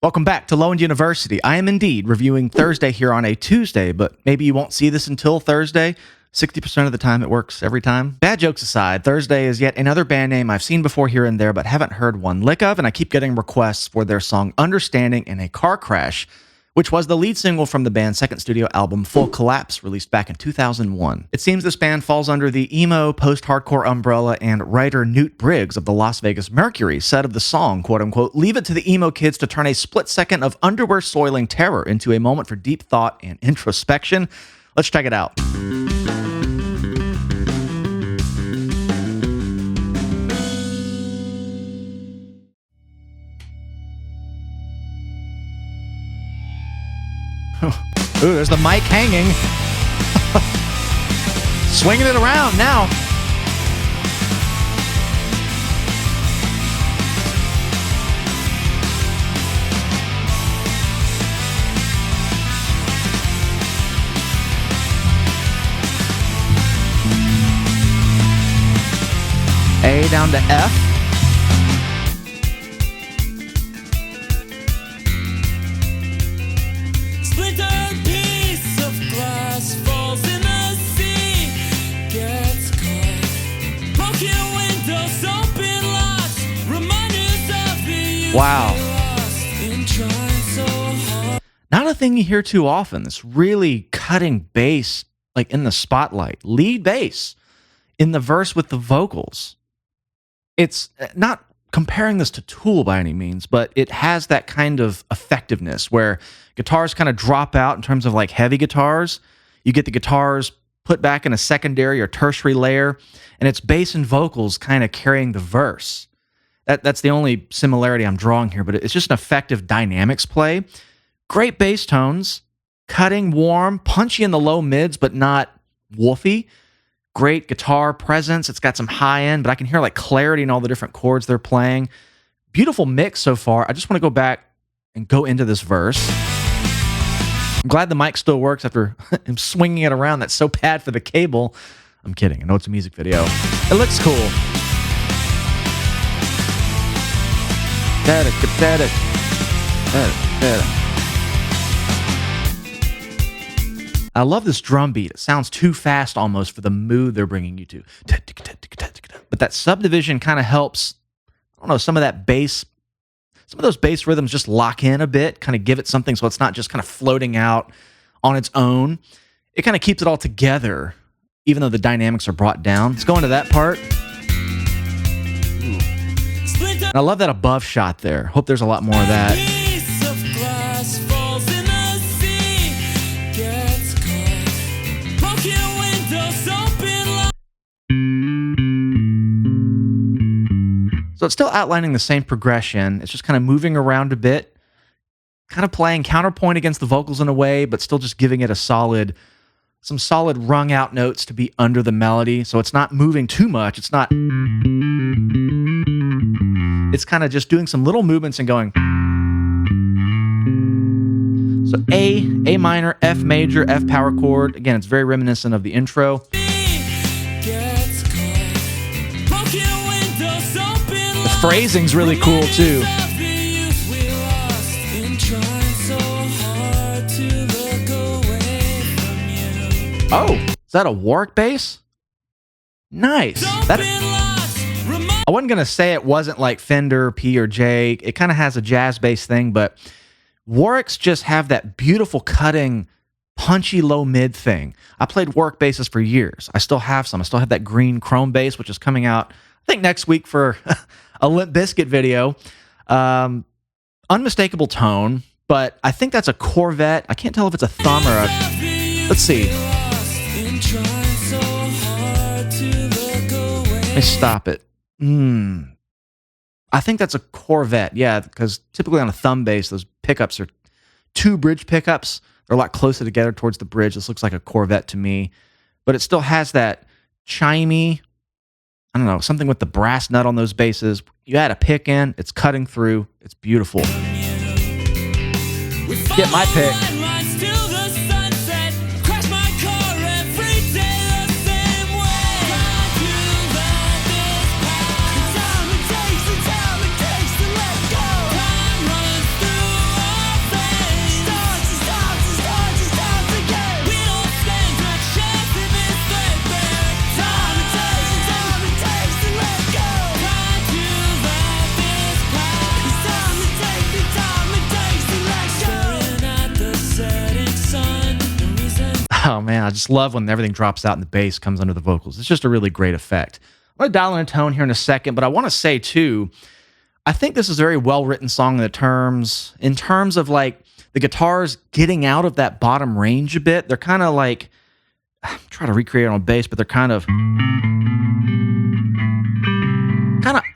Welcome back to Low End University. I am indeed reviewing Thursday here on a Tuesday, but maybe you won't see this until Thursday. 60% of the time it works every time. Bad jokes aside, Thursday is yet another band name I've seen before here and there, but haven't heard one lick of, and I keep getting requests for their song Understanding in a Car Crash, which was the lead single from the band's second studio album, Full Collapse, released back in 2001. It seems this band falls under the emo, post-hardcore umbrella, and writer Newt Briggs of the Las Vegas Mercury said of the song, quote-unquote, "Leave it to the emo kids to turn a split second of underwear-soiling terror into a moment for deep thought and introspection." Let's check it out. Ooh, there's the mic hanging. Swinging it around now. A down to F. Wow. Not a thing you hear too often. This really cutting bass, like in the spotlight. Lead bass in the verse with the vocals. It's not comparing this to Tool by any means, but it has that kind of effectiveness where guitars kind of drop out in terms of like heavy guitars. You get the guitars put back in a secondary or tertiary layer, and it's bass and vocals kind of carrying the verse. That's the only similarity I'm drawing here, but it's just an effective dynamics play. Great bass tones, cutting, warm, punchy in the low mids, but not woofy. Great guitar presence. It's got some high end, but I can hear like clarity in all the different chords they're playing. Beautiful mix so far. I just want to go back and go into this verse. I'm glad the mic still works after him swinging it around. That's so bad for the cable. I'm kidding. I know it's a music video. It looks cool. I love this drum beat. It sounds too fast almost for the mood they're bringing you to. But that subdivision kind of helps, I don't know, some of that bass, some of those bass rhythms just lock in a bit, kind of give it something so it's not just kind of floating out on its own. It kind of keeps it all together, even though the dynamics are brought down. Let's go into that part. And I love that above shot there. Hope there's a lot more of that. So it's still outlining the same progression. It's just kind of moving around a bit, kind of playing counterpoint against the vocals in a way, but still just giving it some solid wrung out notes to be under the melody. So it's not moving too much. It's not... It's kind of just doing some little movements and going. So A minor, F major, F power chord. Again, it's very reminiscent of the intro. The phrasing's really cool too. Oh, is that a Warwick bass? Nice. I wasn't going to say it wasn't like Fender, P, or J. It kind of has a jazz bass thing, but Warwicks just have that beautiful cutting, punchy low mid thing. I played Warwick basses for years. I still have some. I still have that green chrome bass, which is coming out, I think, next week for a Limp Bizkit video. Unmistakable tone, but I think that's a Corvette. I can't tell if it's a thumb or a... Let's see. Let me stop it. I think that's a Corvette, yeah, because typically on a thumb bass, those pickups are two bridge pickups. They're a lot closer together towards the bridge. This looks like a Corvette to me, but it still has that chimey, I don't know, something with the brass nut on those basses. You add a pick in, it's cutting through. It's beautiful. Get my pick. Oh man, I just love when everything drops out and the bass comes under the vocals. It's just a really great effect. I'm going to dial in a tone here in a second, but I want to say too, I think this is a very well written song in terms of like the guitars getting out of that bottom range a bit. They're kind of like, I'm trying to recreate it on bass, but they're kind of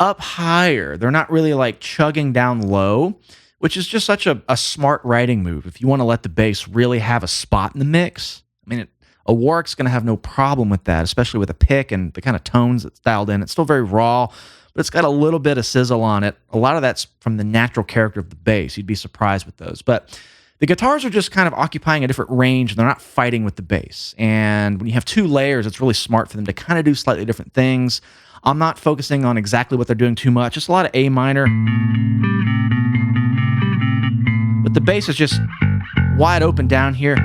up higher. They're not really like chugging down low, which is just such a smart writing move. If you want to let the bass really have a spot in the mix, I mean, a Warwick's going to have no problem with that, especially with a pick and the kind of tones it's dialed in. It's still very raw, but it's got a little bit of sizzle on it. A lot of that's from the natural character of the bass. You'd be surprised with those. But the guitars are just kind of occupying a different range, and they're not fighting with the bass. And when you have two layers, it's really smart for them to kind of do slightly different things. I'm not focusing on exactly what they're doing too much. Just a lot of A minor. But the bass is just wide open down here.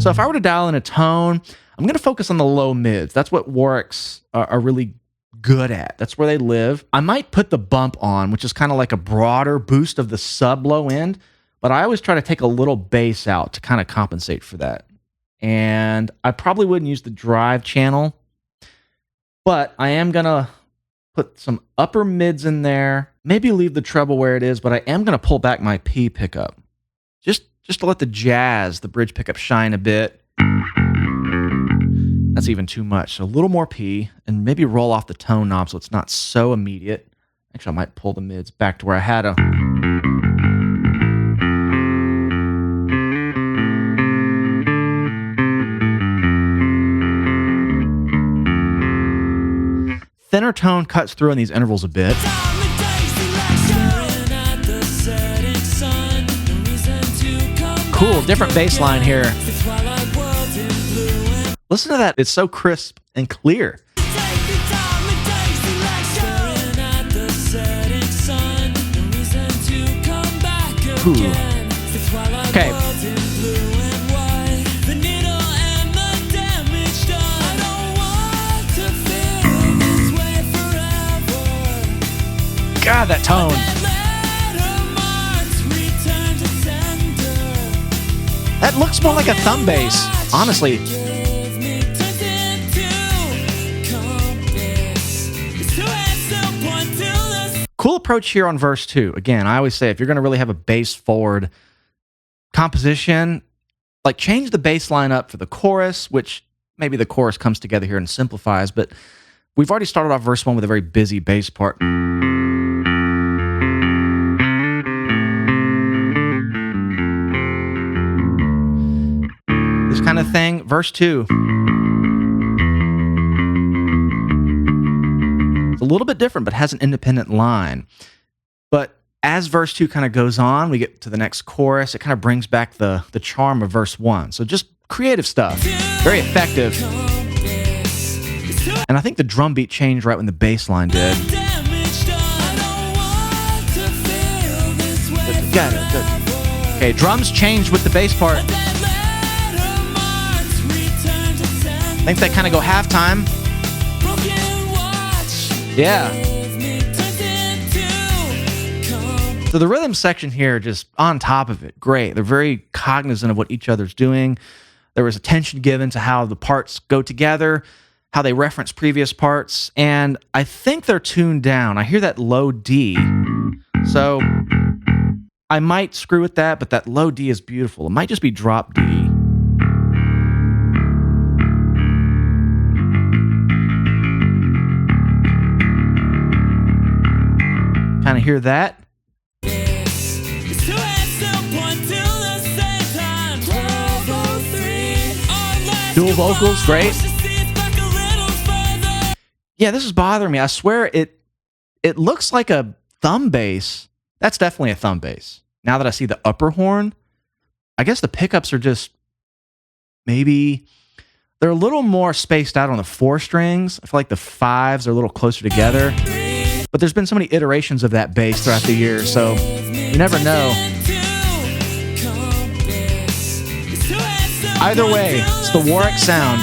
So if I were to dial in a tone, I'm going to focus on the low mids. That's what Warwicks are really good at. That's where they live. I might put the bump on, which is kind of like a broader boost of the sub low end, but I always try to take a little bass out to kind of compensate for that. And I probably wouldn't use the drive channel, but I am going to put some upper mids in there, maybe leave the treble where it is, but I am going to pull back my P pickup just to let the bridge pickup shine a bit. That's even too much. So a little more P and maybe roll off the tone knob so it's not so immediate. Actually, I might pull the mids back to where I had them. Thinner tone cuts through in these intervals a bit. Cool, different bass line here. Listen to that. It's so crisp and clear. Ooh. Okay. God, that tone. That looks more like a thumb bass, honestly. Cool approach here on verse 2. Again, I always say if you're going to really have a bass forward composition, like change the bass line up for the chorus, which maybe the chorus comes together here and simplifies, but we've already started off verse 1 with a very busy bass part. This kind of thing. Verse 2. It's a little bit different, but has an independent line. But as verse 2 kind of goes on, we get to the next chorus. It kind of brings back the charm of verse 1. So just creative stuff. Very effective. And I think the drum beat changed right when the bass line did. Got it. Okay, drums changed with the bass part. I think they kind of go halftime. Yeah. So the rhythm section here, just on top of it, great. They're very cognizant of what each other's doing. There was attention given to how the parts go together, how they reference previous parts, and I think they're tuned down. I hear that low D, so I might screw with that, but that low D is beautiful. It might just be drop D. Kind of hear that. Dual vocals, great. Yeah, this is bothering me. I swear it looks like a thumb bass. That's definitely a thumb bass. Now that I see the upper horn, I guess the pickups are just maybe they're a little more spaced out on the 4 strings. I feel like the 5s are a little closer together. But there's been so many iterations of that bass throughout the years, so you never know. Either way, it's the Warwick sound.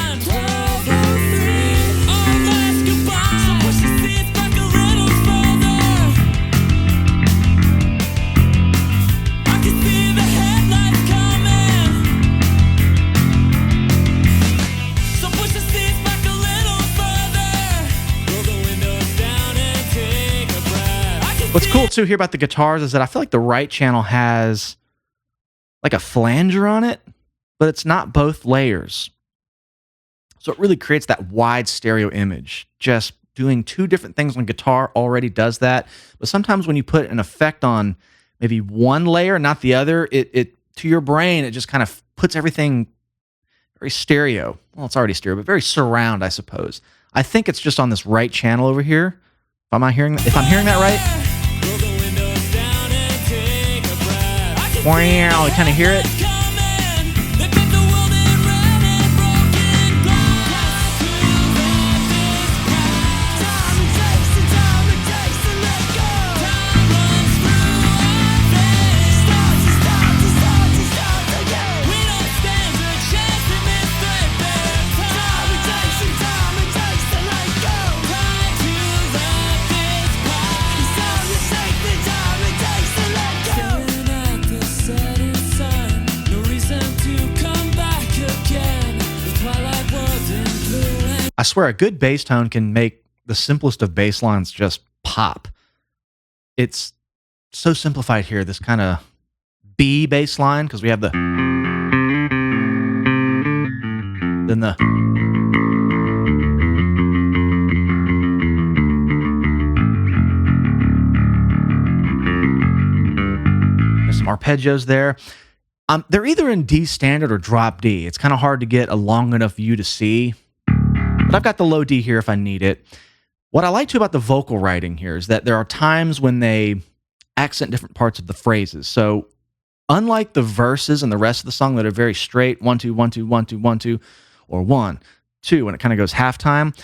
too here about the guitars is that I feel like the right channel has like a flanger on it, but it's not both layers. So it really creates that wide stereo image. Just doing two different things on guitar already does that. But sometimes when you put an effect on maybe one layer, not the other, it to your brain, it just kind of puts everything very stereo. Well, it's already stereo, but very surround, I suppose. I think it's just on this right channel over here. If I'm hearing that right? Wow, you kind of hear it? I swear a good bass tone can make the simplest of bass lines just pop. It's so simplified here, this kind of B bass line, because we have then there's some arpeggios there. They're either in D standard or drop D. It's kind of hard to get a long enough view to see. But I've got the low D here if I need it. What I like too about the vocal writing here is that there are times when they accent different parts of the phrases. So unlike the verses and the rest of the song that are very straight, 1 2 1 2 1 2 1 2, or 1 2, when it kind of goes halftime,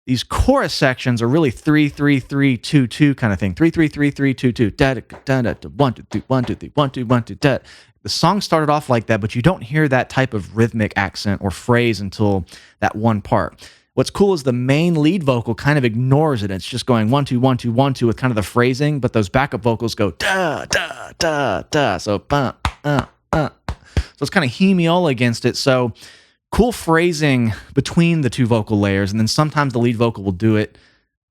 these chorus sections are really 3 3 3 2 2 kind of thing. 3 3 3 3 2 2 da da da da 1 2 3 1 2 3 1 2 1 2 da. The song started off like that, but you don't hear that type of rhythmic accent or phrase until that one part. What's cool is the main lead vocal kind of ignores it. It's just going 1 2 1 2 1 2 with kind of the phrasing, but those backup vocals go da da da da. So so it's kind of hemiola against it. So cool phrasing between the two vocal layers, and then sometimes the lead vocal will do it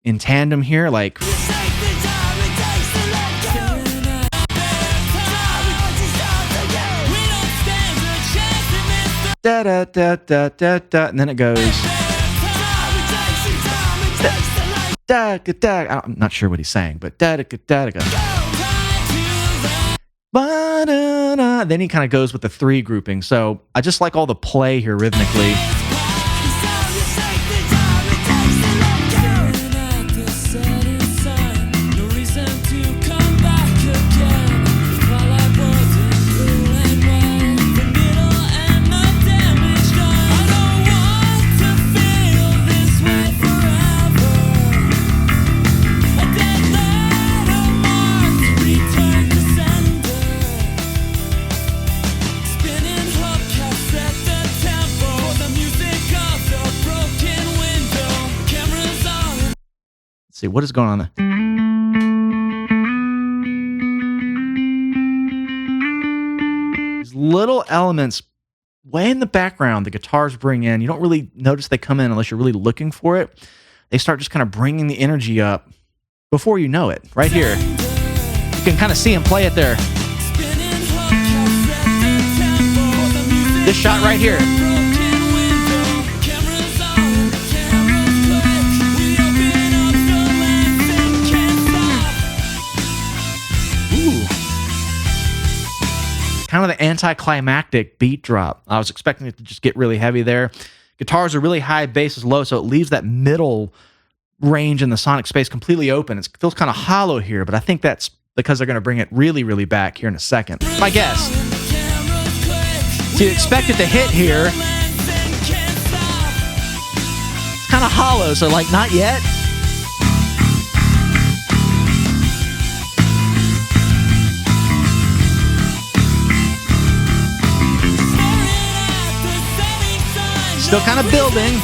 in tandem here, like. Da da da da da da, and then it goes. Da, da, da. I'm not sure what he's saying, but da da da da da. Then he kind of goes with the three grouping. So I just like all the play here rhythmically. See what is going on there. These little elements way in the background the guitars bring in. You don't really notice they come in unless you're really looking for it. They start just kind of bringing the energy up before you know it. Right here, you can kind of see him play it there. This shot right here. Kind of the anticlimactic beat drop. I was expecting it to just get really heavy there. Guitars are really high, bass is low, so it leaves that middle range in the sonic space completely open. It feels kind of hollow here, but I think that's because they're going to bring it really, really back here in a second. My guess. So you expect it to hit here. It's kind of hollow, so like not yet. Still kind of building.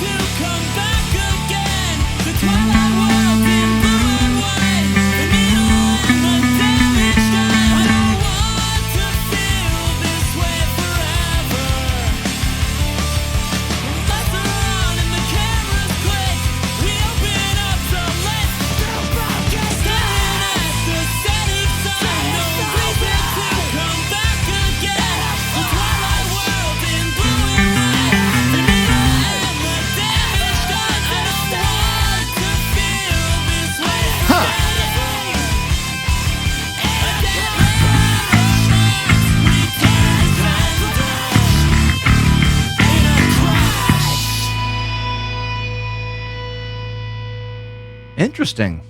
interesting.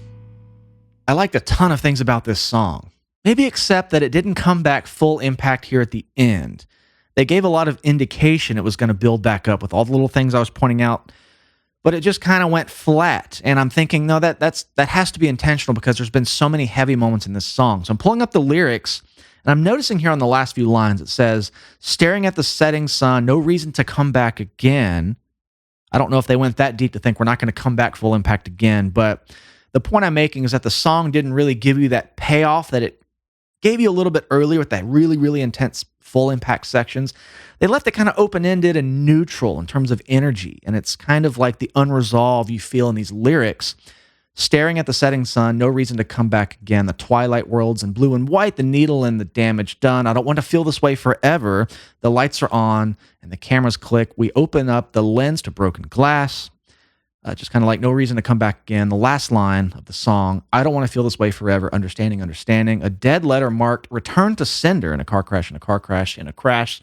I liked a ton of things about this song. Maybe except that it didn't come back full impact here at the end. They gave a lot of indication it was going to build back up with all the little things I was pointing out, but it just kind of went flat. And I'm thinking, no, that has to be intentional because there's been so many heavy moments in this song. So I'm pulling up the lyrics, and I'm noticing here on the last few lines it says, "Staring at the setting sun, no reason to come back again." I don't know if they went that deep to think we're not going to come back full impact again, but the point I'm making is that the song didn't really give you that payoff that it gave you a little bit earlier with that really, really intense full impact sections. They left it kind of open ended and neutral in terms of energy. And it's kind of like the unresolved you feel in these lyrics. Staring at the setting sun, no reason to come back again. The twilight worlds in blue and white, the needle and the damage done. I don't want to feel this way forever. The lights are on and the cameras click. We open up the lens to broken glass. Just kind of like no reason to come back again. The last line of the song, I don't want to feel this way forever. Understanding, understanding. A dead letter marked return to sender in a car crash, in a car crash, in a crash.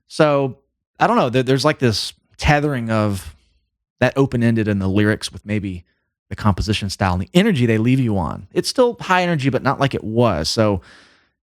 So I don't know. There's like this tethering of that open-ended in the lyrics with maybe the composition style and the energy they leave you on. It's still high energy, but not like it was. So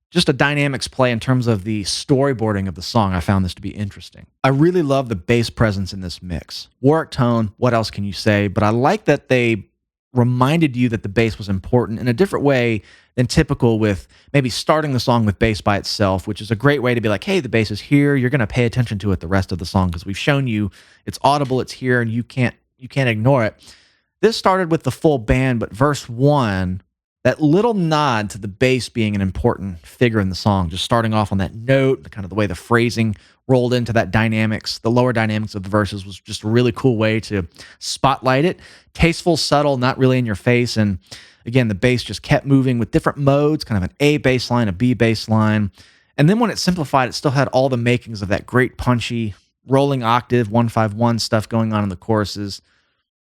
just a dynamics play in terms of the storyboarding of the song. I found this to be interesting. I really love the bass presence in this mix. Warwick tone, what else can you say? But I like that they reminded you that the bass was important in a different way than typical with maybe starting the song with bass by itself, which is a great way to be like, hey, the bass is here. You're going to pay attention to it the rest of the song because we've shown you it's audible, it's here, and you can't ignore it. This started with the full band, but verse 1, that little nod to the bass being an important figure in the song, just starting off on that note, kind of the way the phrasing rolled into that dynamics, the lower dynamics of the verses was just a really cool way to spotlight it. Tasteful, subtle, not really in your face. And again, the bass just kept moving with different modes, kind of an A bass line, a B bass line. And then when it simplified, it still had all the makings of that great punchy rolling octave, 151 stuff going on in the choruses.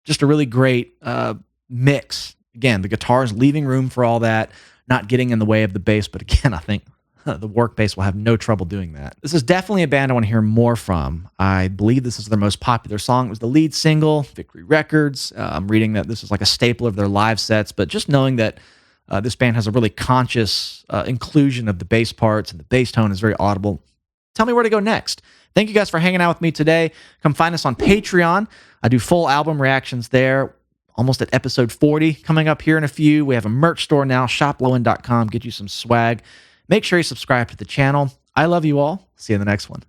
Just a really great mix. Again, the guitar's leaving room for all that, not getting in the way of the bass. But again, I think the work bass will have no trouble doing that. This is definitely a band I want to hear more from. I believe this is their most popular song. It was the lead single, Victory Records. I'm reading that this is like a staple of their live sets. But just knowing that this band has a really conscious inclusion of the bass parts and the bass tone is very audible. Tell me where to go next. Thank you guys for hanging out with me today. Come find us on Patreon. I do full album reactions there. Almost at episode 40 coming up here in a few. We have a merch store now, shoplowen.com. Get you some swag. Make sure you subscribe to the channel. I love you all. See you in the next one.